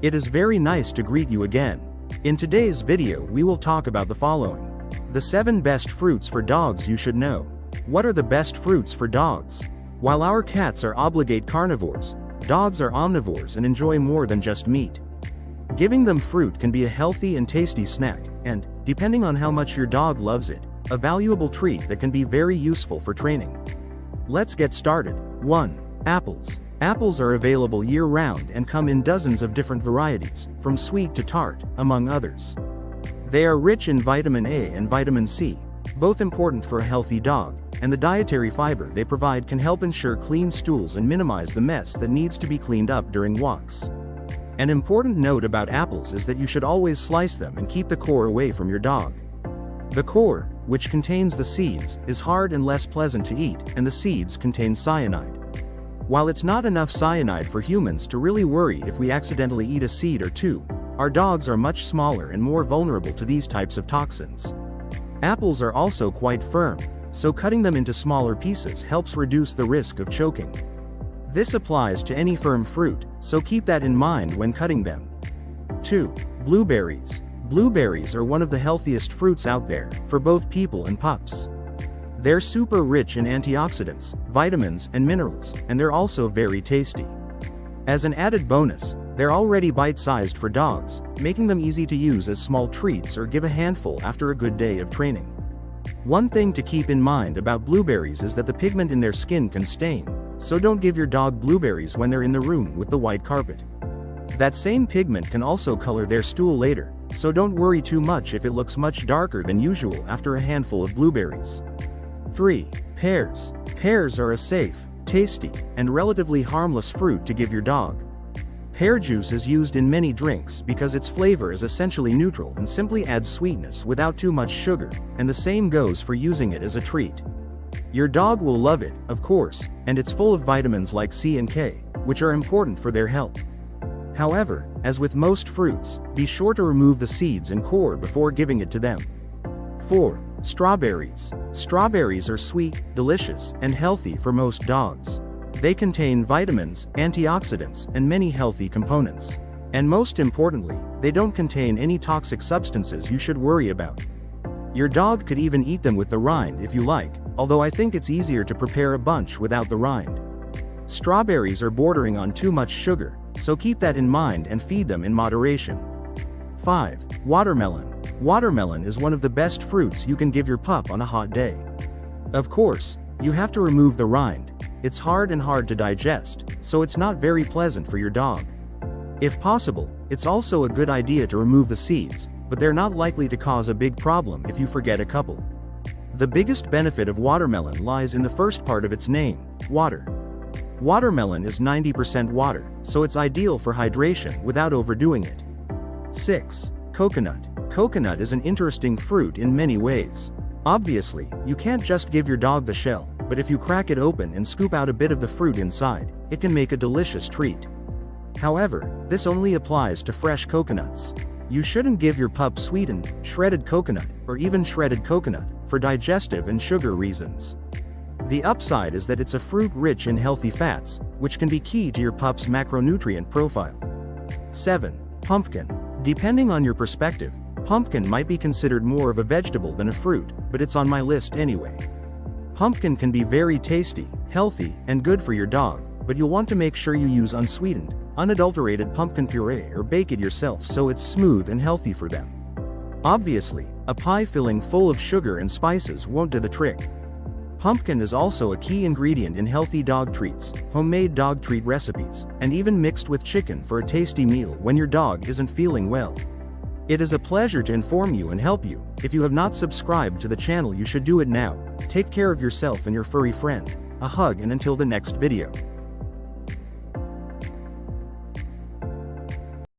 It is very nice to greet you again. In today's video we will talk about the following. The 7 best fruits for dogs you should know. What are the best fruits for dogs? While our cats are obligate carnivores, dogs are omnivores and enjoy more than just meat. Giving them fruit can be a healthy and tasty snack, and, depending on how much your dog loves it, a valuable treat that can be very useful for training. Let's get started. 1. Apples. Apples are available year-round and come in dozens of different varieties, from sweet to tart, among others. They are rich in vitamin A and vitamin C, both important for a healthy dog, and the dietary fiber they provide can help ensure clean stools and minimize the mess that needs to be cleaned up during walks. An important note about apples is that you should always slice them and keep the core away from your dog. The core, which contains the seeds, is hard and less pleasant to eat, and the seeds contain cyanide. While it's not enough cyanide for humans to really worry if we accidentally eat a seed or two, our dogs are much smaller and more vulnerable to these types of toxins. Apples are also quite firm, so cutting them into smaller pieces helps reduce the risk of choking. This applies to any firm fruit, so keep that in mind when cutting them. 2. Blueberries. Blueberries are one of the healthiest fruits out there, for both people and pups. They're super rich in antioxidants, vitamins, and minerals, and they're also very tasty. As an added bonus, they're already bite-sized for dogs, making them easy to use as small treats or give a handful after a good day of training. One thing to keep in mind about blueberries is that the pigment in their skin can stain, so don't give your dog blueberries when they're in the room with the white carpet. That same pigment can also color their stool later, so don't worry too much if it looks much darker than usual after a handful of blueberries. 3. Pears. Pears are a safe, tasty, and relatively harmless fruit to give your dog. Pear juice is used in many drinks because its flavor is essentially neutral and simply adds sweetness without too much sugar, and the same goes for using it as a treat. Your dog will love it, of course, and it's full of vitamins like C and K, which are important for their health. However, as with most fruits, be sure to remove the seeds and core before giving it to them. 4. Strawberries. Strawberries are sweet, delicious, and healthy for most dogs. They contain vitamins, antioxidants, and many healthy components. And most importantly, they don't contain any toxic substances you should worry about. Your dog could even eat them with the rind if you like, although I think it's easier to prepare a bunch without the rind. Strawberries are bordering on too much sugar, so keep that in mind and feed them in moderation. 5. Watermelon. Watermelon is one of the best fruits you can give your pup on a hot day. Of course, you have to remove the rind. It's hard to digest, so it's not very pleasant for your dog. If possible, it's also a good idea to remove the seeds, but they're not likely to cause a big problem if you forget a couple. The biggest benefit of watermelon lies in the first part of its name, water. Watermelon is 90% water, so it's ideal for hydration without overdoing it. 6. Coconut. Coconut is an interesting fruit in many ways. Obviously, you can't just give your dog the shell, but if you crack it open and scoop out a bit of the fruit inside, it can make a delicious treat. However, this only applies to fresh coconuts. You shouldn't give your pup sweetened, shredded coconut, or even shredded coconut, for digestive and sugar reasons. The upside is that it's a fruit rich in healthy fats, which can be key to your pup's macronutrient profile. 7. Pumpkin. Depending on your perspective, pumpkin might be considered more of a vegetable than a fruit, but it's on my list anyway. Pumpkin can be very tasty, healthy, and good for your dog, but you'll want to make sure you use unsweetened, unadulterated pumpkin puree or bake it yourself so it's smooth and healthy for them. Obviously, a pie filling full of sugar and spices won't do the trick. Pumpkin is also a key ingredient in healthy dog treats, homemade dog treat recipes, and even mixed with chicken for a tasty meal when your dog isn't feeling well. It is a pleasure to inform you and help you. If you have not subscribed to the channel, you should do it now. Take care of yourself and your furry friend. A hug, and until the next video.